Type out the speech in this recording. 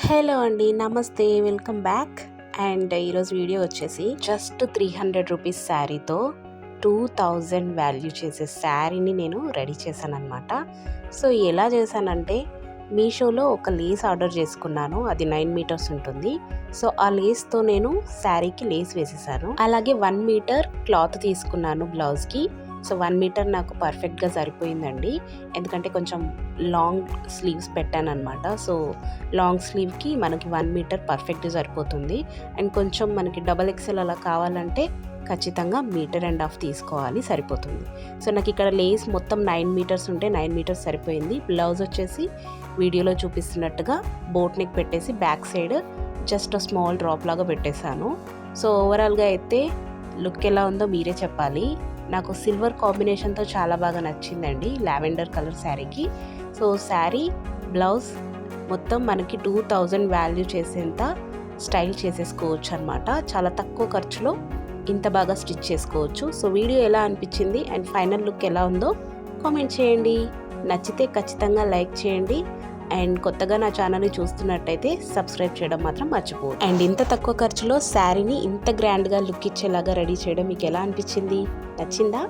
Hello అండి, నమస్తే, welcome back. And ఈరోజు వీడియో వచ్చేసి జస్ట్ 300 రూపీస్ శారీతో 2000 వాల్యూ చేసే శారీని నేను రెడీ చేశాను అనమాట. సో ఎలా చేశానంటే, మీషోలో ఒక లేస్ ఆర్డర్ చేసుకున్నాను. అది 9 మీటర్స్ ఉంటుంది. సో ఆ లేస్తో నేను శారీకి లేస్ వేసేసాను. అలాగే 1 మీటర్ క్లాత్ తీసుకున్నాను బ్లౌజ్కి. సో 1 మీటర్ నాకు పర్ఫెక్ట్గా సరిపోయిందండి. ఎందుకంటే కొంచెం లాంగ్ స్లీవ్స్ పెట్టాను అనమాట. సో లాంగ్ స్లీవ్కి మనకి 1 మీటర్ పర్ఫెక్ట్గా సరిపోతుంది. అండ్ కొంచెం మనకి డబల్ ఎక్సెల్ అలా కావాలంటే ఖచ్చితంగా 1.5 మీటర్ తీసుకోవాలి, సరిపోతుంది. సో నాకు ఇక్కడ లేస్ మొత్తం 9 మీటర్స్ ఉంటే 9 మీటర్స్ సరిపోయింది. బ్లౌజ్ వచ్చేసి వీడియోలో చూపిస్తున్నట్టుగా బోట్ నెక్ పెట్టేసి back side just small drop లాగా పెట్టేశాను. సో ఓవరాల్గా అయితే లుక్ ఎలా ఉందో మీరే చెప్పాలి. నాకు సిల్వర్ కాంబినేషన్తో చాలా బాగా నచ్చిందండి, లావెండర్ కలర్ శారీకి. సో శారీ బ్లౌజ్ మొత్తం మనకి 2000 వాల్యూ చేసేంత స్టైల్ చేసేసుకోవచ్చు అనమాట. చాలా తక్కువ ఖర్చులో ఇంత బాగా స్టిచ్ చేసుకోవచ్చు. సో వీడియో ఎలా అనిపించింది అండ్ ఫైనల్ లుక్ ఎలా ఉందో కామెంట్ చేయండి. నచ్చితే ఖచ్చితంగా లైక్ చేయండి. అండ్ కొత్తగా నా ఛానల్ని చూస్తున్నట్టయితే సబ్స్క్రైబ్ చేయడం మాత్రం మర్చిపోదు. అండ్ ఇంత తక్కువ ఖర్చులో శారీని ఇంత గ్రాండ్గా లుక్ ఇచ్చేలాగా రెడీ చేయడం మీకు ఎలా అనిపించింది? నచ్చిందా?